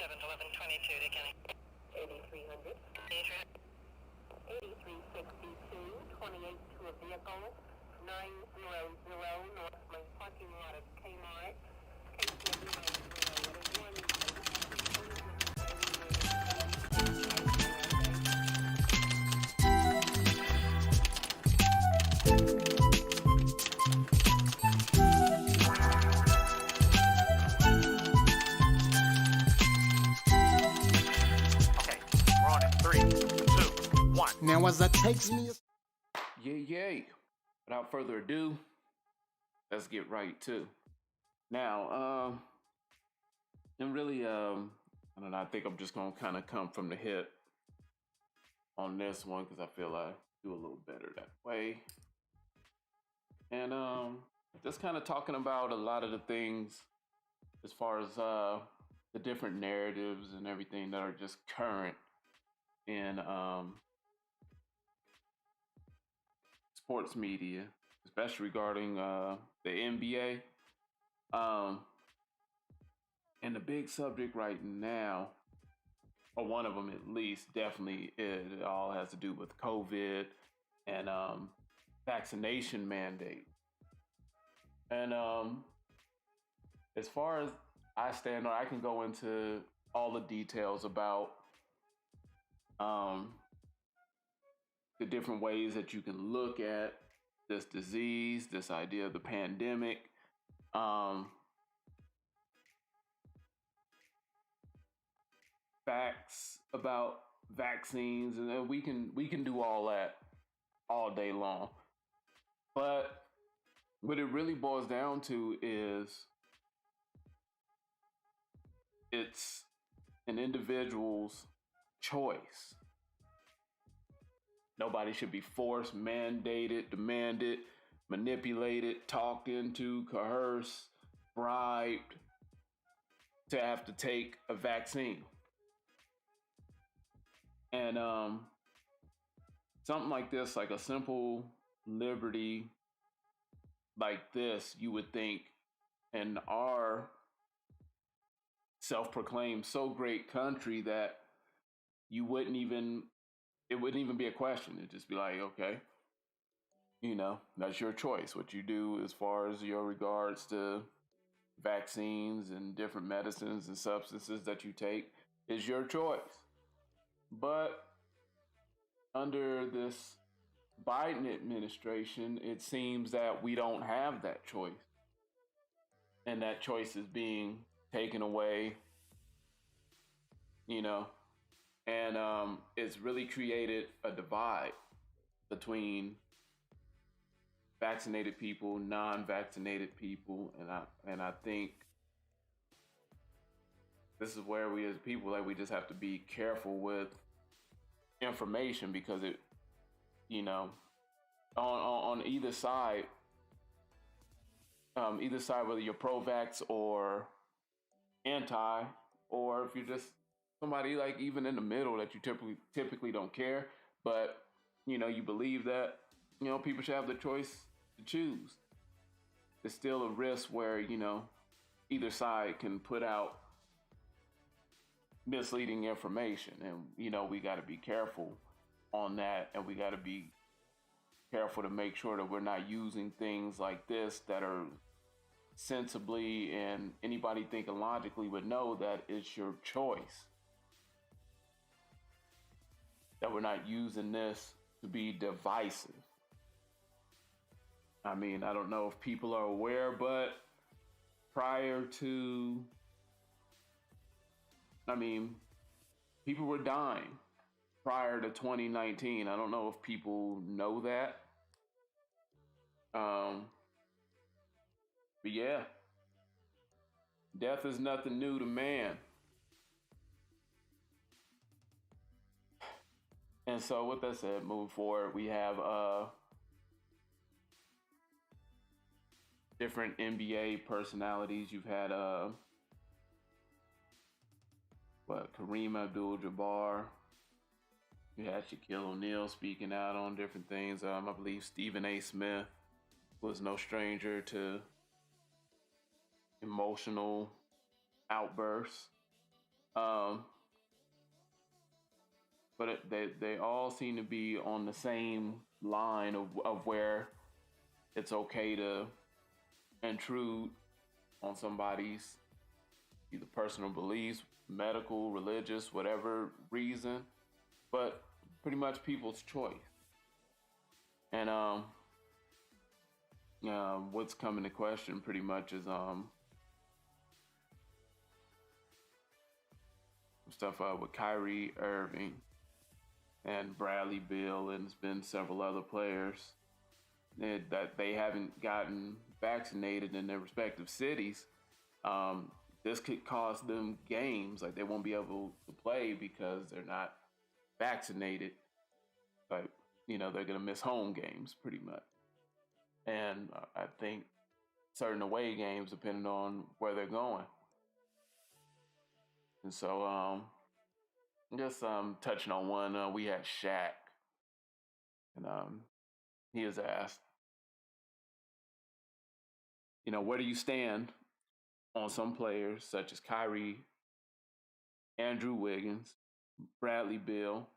7 to 1122 to Kenny. 8300. 8362, 28 to a vehicle, 900 North Main parking lot of Kmart. Case number 3, 2, 1. Now as that takes me... Yay. Without further ado, let's get right to. Now, and really, I don't know, I think I'm just gonna kind of come from the hip on this one because I feel I do a little better that way. And just kind of talking about a lot of the things as far as the different narratives and everything that are just current in sports media, especially regarding the NBA. And the big subject right now, or one of them at least, definitely it all has to do with COVID and vaccination mandate. And as far as I stand, I can go into all the details about the different ways that you can look at this disease, this idea of the pandemic. Facts about vaccines, and we can do all that all day long. But what it really boils down to is it's an individual's choice. Nobody should be forced, mandated, demanded, manipulated, talked into, coerced, bribed to have to take a vaccine. And something like this, like a simple liberty like this, you would think in our self-proclaimed so great country that it wouldn't even be a question. It'd just be like, okay, that's your choice. What you do as far as your regards to vaccines and different medicines and substances that you take is your choice. But under this Biden administration, it seems that we don't have that choice. And that choice is being taken away, and it's really created a divide between vaccinated people, non-vaccinated people, and I think this is where we as people, like, we just have to be careful with information, because it, on either side, whether you're pro-vax or anti, or if you're just somebody like even in the middle that you typically don't care, but you believe that people should have the choice to choose. There's still a risk where either side can put out misleading information, and we got to be careful on that, and we got to be careful to make sure that we're not using things like this that are sensibly, and anybody thinking logically would know that it's your choice, that we're not using this to be divisive. I mean, I don't know if people are aware, but prior to, people were dying prior to 2019. I don't know if people know that. But yeah, death is nothing new to man. And so with that said, moving forward, we have different NBA personalities. You've had Kareem Abdul-Jabbar. You had Shaquille O'Neal speaking out on different things. I believe Stephen A. Smith was no stranger to emotional outbursts. Um, but they all seem to be on the same line of where it's okay to intrude on somebody's either personal beliefs, medical, religious, whatever reason, but pretty much people's choice. And what's coming to question pretty much is stuff with Kyrie Irving and Bradley Beal, and it's been several other players that they haven't gotten vaccinated in their respective cities. This could cost them games, like they won't be able to play because they're not vaccinated. Like, they're gonna miss home games pretty much, and I think certain away games depending on where they're going. And so, just touching on one, we had Shaq, and he was asked, where do you stand on some players such as Kyrie, Andrew Wiggins, Bradley Beal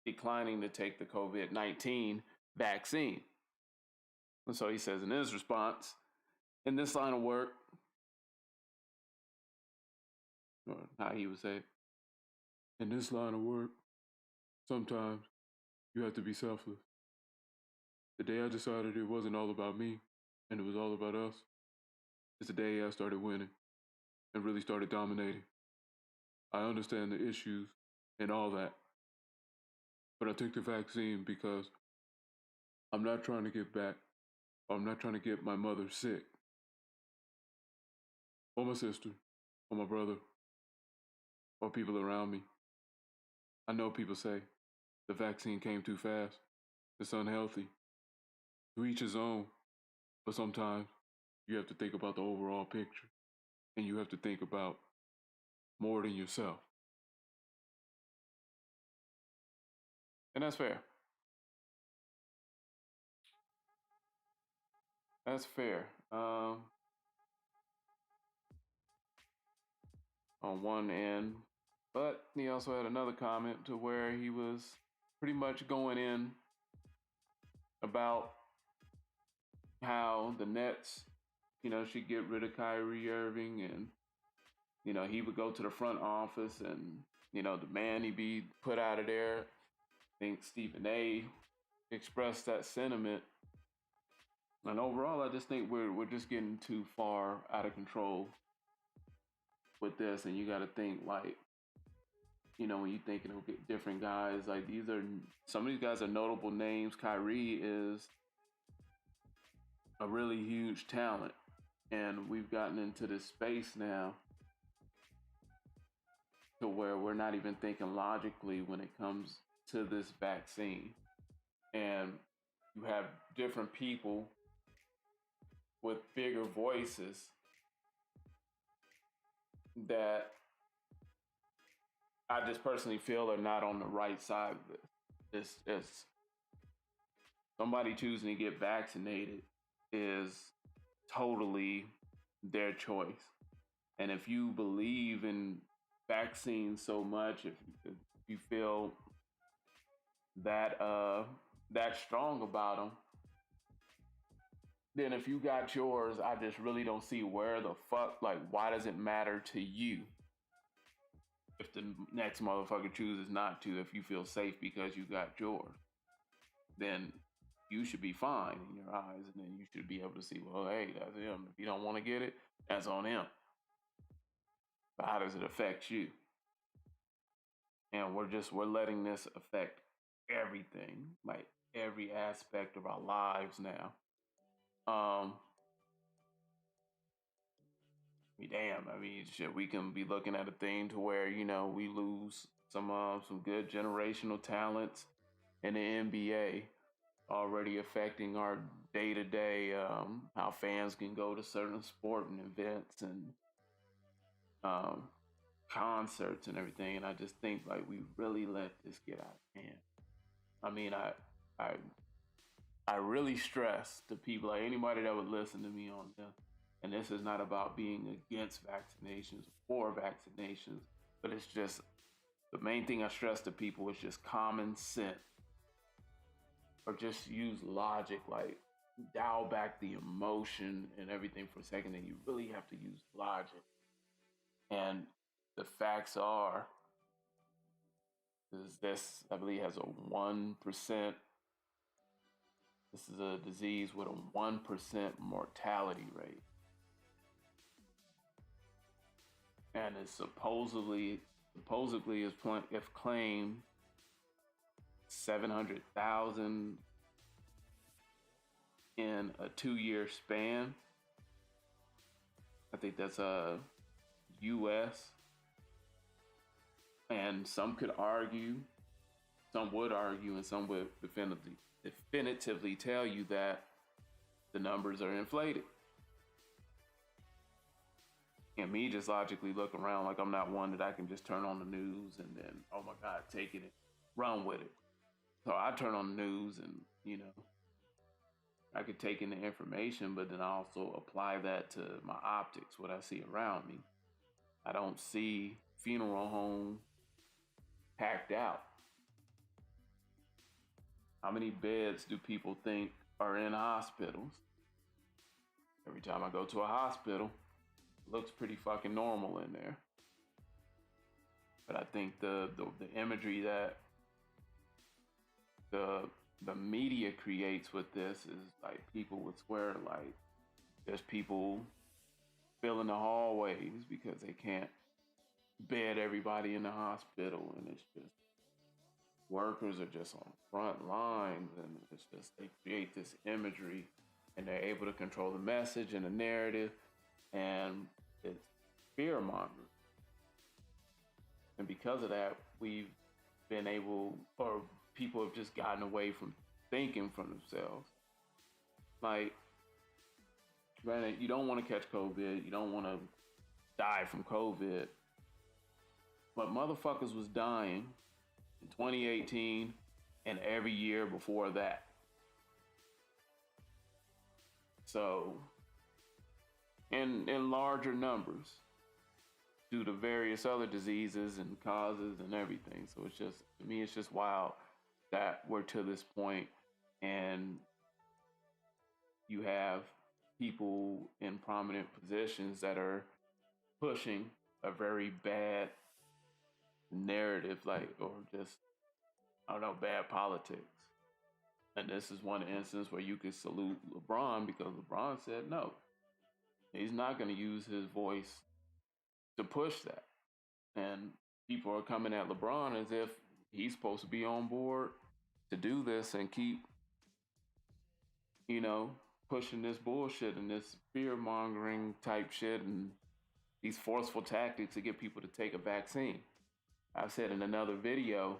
declining to take the COVID-19 vaccine? And so he says in his response, in this line of work, or how he would say it, in this line of work, sometimes you have to be selfless. The day I decided it wasn't all about me and it was all about us is the day I started winning and really started dominating. I understand the issues and all that, but I took the vaccine because I'm not trying to get back, or I'm not trying to get my mother sick, or my sister, or my brother, or people around me. I know people say the vaccine came too fast, it's unhealthy. To each his own, but sometimes you have to think about the overall picture, and you have to think about more than yourself. And that's fair. That's fair. On one end, but he also had another comment to where he was pretty much going in about how the Nets, should get rid of Kyrie Irving, and he would go to the front office and demand he be put out of there. I think Stephen A. expressed that sentiment. And overall, I just think we're just getting too far out of control with this, and you got to think like, when you're thinking of different guys, like some of these guys are notable names. Kyrie is a really huge talent, and we've gotten into this space now to where we're not even thinking logically when it comes to this vaccine. And you have different people with bigger voices that I just personally feel are not on the right side of it. It's somebody choosing to get vaccinated is totally their choice. And if you believe in vaccines so much, if you feel that that strong about them, then if you got yours, I just really don't see where the fuck, like, why does it matter to you if the next motherfucker chooses not to? If you feel safe because you got yours, then you should be fine in your eyes, and then you should be able to see, well, hey, that's him. If you don't want to get it, that's on him. But how does it affect you? And we're letting this affect everything, like every aspect of our lives now. Damn, I mean, shit, we can be looking at a thing to where we lose some good generational talents in the NBA, already affecting our day to day, how fans can go to certain sporting events and um, concerts and everything. And I just think like we really let this get out of hand. I mean, I really stress to people, like anybody that would listen to me on this, And this is not about being against vaccinations or vaccinations, but it's just the main thing I stress to people is just common sense, or just use logic. Like, dial back the emotion and everything for a second, and you really have to use logic. And the facts are, is this, I believe, has a 1%. This is a disease with a 1% mortality rate. And it's supposedly is if claimed 700,000 in a 2-year span. I think that's US. And some would argue, and some would definitively tell you that the numbers are inflated. And me just logically look around, like I'm not one that I can just turn on the news and then, oh my God, take it and run with it. So I turn on the news and, I could take in the information, but then I also apply that to my optics, what I see around me. I don't see funeral home packed out. How many beds do people think are in hospitals? Every time I go to a hospital, it looks pretty fucking normal in there. But I think the imagery that the media creates with this is like people would swear like there's people filling the hallways because they can't bed everybody in the hospital, and it's just workers are just on front lines, and it's just they create this imagery and they're able to control the message and the narrative, and it's fear mongering. And because of that, we've been able, or people have just gotten away from thinking for themselves. Like, granted, you don't want to catch COVID, you don't want to die from COVID, but motherfuckers was dying in 2018 and every year before that. So, in larger numbers, due to various other diseases and causes and everything. So it's just, to me, it's just wild that we're to this point, and you have people in prominent positions that are pushing a very bad narrative, like, or just, I don't know, bad politics. And this is one instance where you could salute LeBron, because LeBron said no. He's not going to use his voice to push that. And people are coming at LeBron as if he's supposed to be on board to do this and keep, pushing this bullshit and this fear-mongering type shit and these forceful tactics to get people to take a vaccine. I said in another video,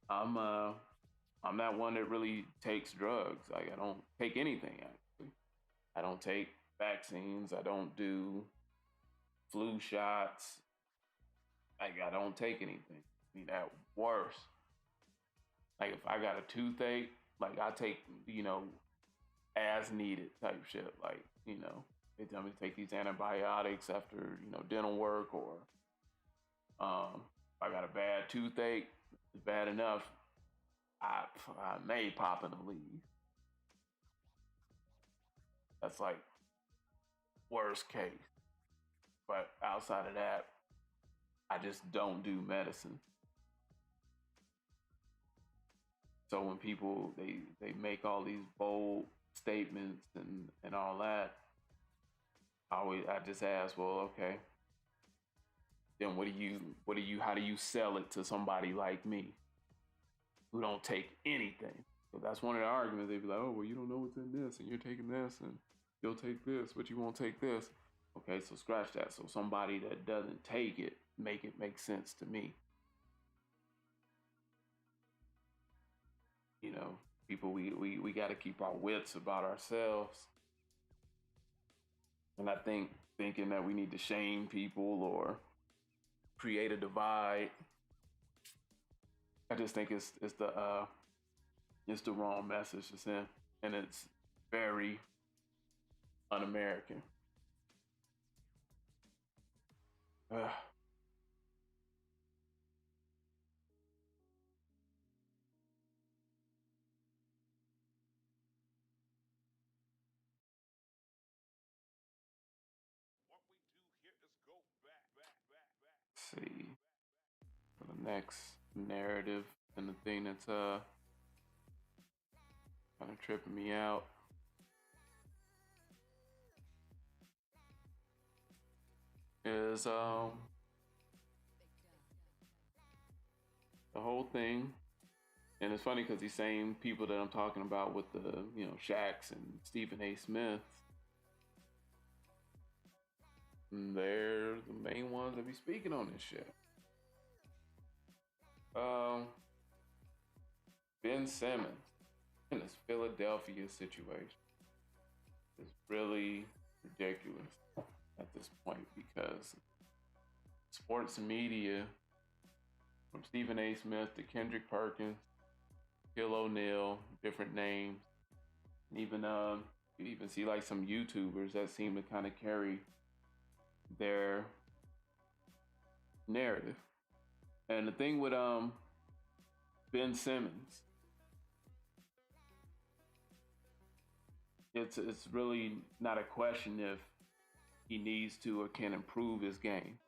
I'm not one that really takes drugs. Like, I don't take anything, actually. I don't take vaccines. I don't do flu shots. Like, I don't take anything. I mean, at worst, like, if I got a toothache, like, I take, as needed type shit. Like, they tell me to take these antibiotics after, dental work, or if I got a bad toothache, it's bad enough, I may pop in a leave. That's like worst case. But outside of that, I just don't do medicine. So when people, they make all these bold statements and all that, I just ask, well, okay, then how do you sell it to somebody like me who don't take anything? So that's one of the arguments. They'd be like, oh, well, you don't know what's in this, and you're taking this, and you'll take this, but you won't take this. Okay, so scratch that. So somebody that doesn't take it, make it make sense to me. People, we got to keep our wits about ourselves. And I think thinking that we need to shame people or create a divide, I just think it's the wrong message to send, and it's very un-American. Ugh. Let's see. For the next narrative and the thing that's kind of tripping me out is the whole thing. And it's funny because these same people that I'm talking about with the, Shaqs and Stephen A. Smith, they're the main ones that be speaking on this shit. Ben Simmons in this Philadelphia situation is really ridiculous at this point because sports media, from Stephen A. Smith to Kendrick Perkins, Bill O'Neal, different names, and even you even see like some YouTubers that seem to kind of carry their narrative. And the thing with Ben Simmons, it's really not a question if he needs to or can improve his game.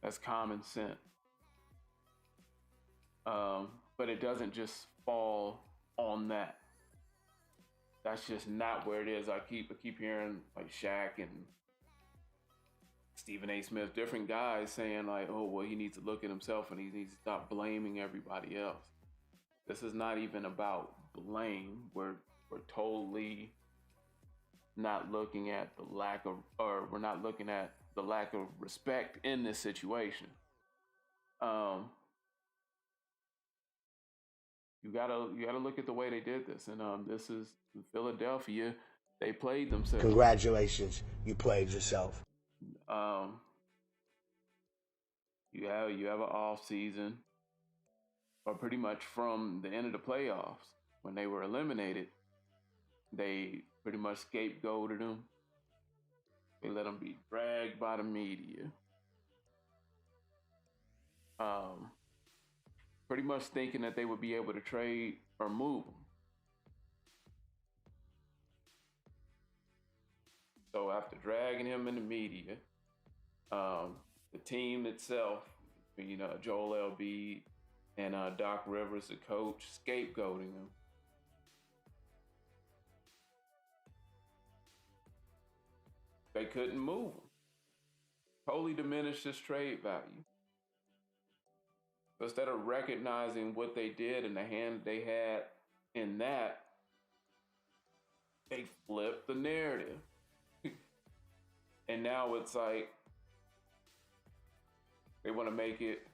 That's common sense. But it doesn't just fall on that. That's just not where it is. I keep hearing like Shaq and Stephen A. Smith, different guys saying like, oh, well, he needs to look at himself and he needs to stop blaming everybody else. This is not even about blame. We're totally not looking at the lack of, or we're not looking at the lack of respect in this situation. You gotta look at the way they did this, and this is Philadelphia. They played themselves. Congratulations, you played yourself. You have an off season, or pretty much from the end of the playoffs when they were eliminated. They pretty much scapegoated them. They let them be dragged by the media. Pretty much thinking that they would be able to trade or move him. So after dragging him in the media, the team itself, Joel Embiid and Doc Rivers, the coach, scapegoating him. They couldn't move him. Totally diminished his trade value. So instead of recognizing what they did and the hand they had in that, they flipped the narrative. And now it's like, they want to make it,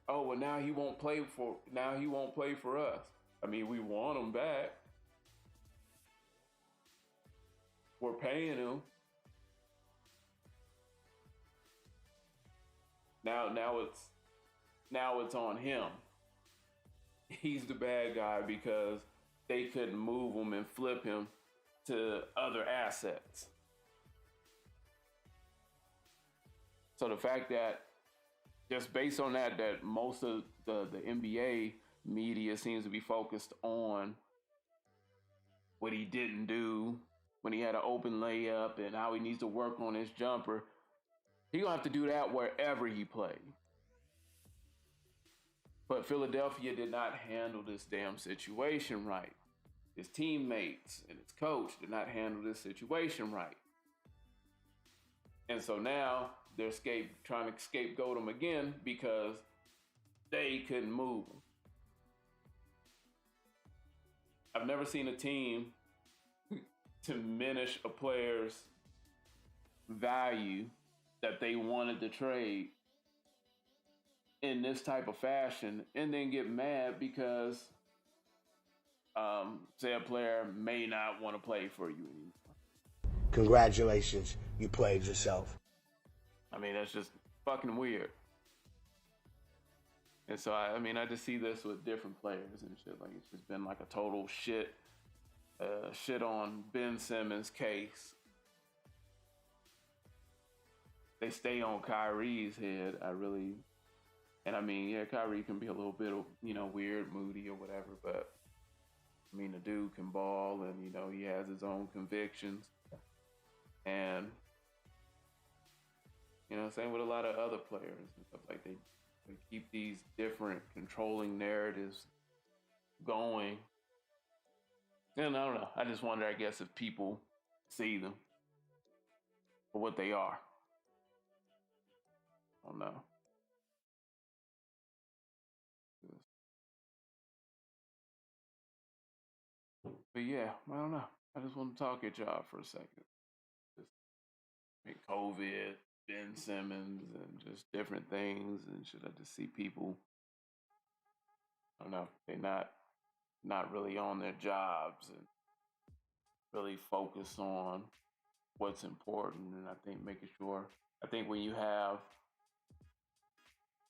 oh, well, now he won't play for us. I mean, we want him back. We're paying him. Now it's on him. He's the bad guy because they couldn't move him and flip him to other assets. So the fact that just based on that most of the NBA media seems to be focused on what he didn't do when he had an open layup and how he needs to work on his jumper. He's going to have to do that wherever he plays. But Philadelphia did not handle this damn situation right. His teammates and his coach did not handle this situation right. And so now they're trying to scapegoat him again because they couldn't move him. I've never seen a team diminish a player's value that they wanted to trade in this type of fashion and then get mad because say a player may not want to play for you anymore. Congratulations, you played yourself. I mean, that's just fucking weird. And so I just see this with different players and shit. Like, it's just been like a total shit on Ben Simmons' case they stay on Kyrie's head. And I mean, yeah, Kyrie can be a little bit, weird, moody, or whatever, but I mean, the dude can ball, and he has his own convictions, and same with a lot of other players and stuff. Like they keep these different controlling narratives going, and I don't know. I just wonder, I guess, if people see them for what they are. I don't know. But yeah, I don't know. I just want to talk at y'all for a second. Just COVID, Ben Simmons, and just different things, and should I just see people? I don't know. They're not really on their jobs and really focus on what's important. And I think making sure. I think when you have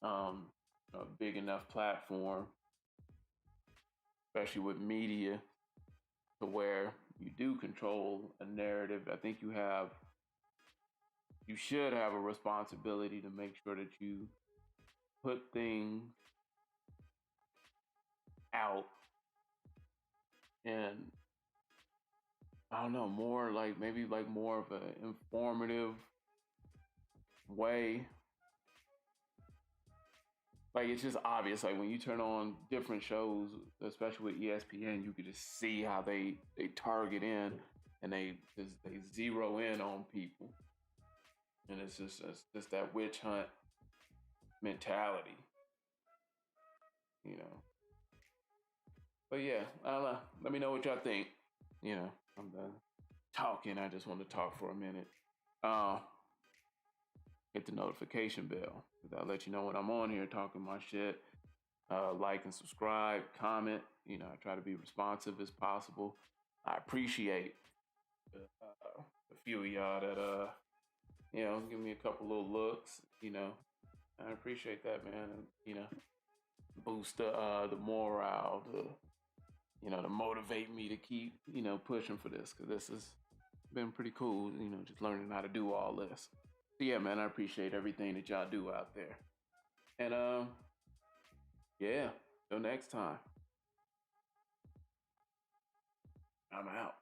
a big enough platform, especially with media, to where you do control a narrative, I think you should have a responsibility to make sure that you put things out and I don't know, more like maybe like more of an informative way. Like it's just obvious. Like when you turn on different shows, especially with ESPN, you could just see how they target in and they zero in on people, and it's just that witch hunt mentality, you know. But yeah, I don't know. Let me know what y'all think. I'm done talking. I just want to talk for a minute. Hit the notification bell. I'll let you know when I'm on here talking my shit. Like and subscribe, comment. I try to be responsive as possible. I appreciate a few of y'all that give me a couple little looks. I appreciate that, man. And, boost the morale, to motivate me to keep pushing for this, because this has been pretty cool. Just learning how to do all this. So yeah, man, I appreciate everything that y'all do out there. And yeah, till next time. I'm out.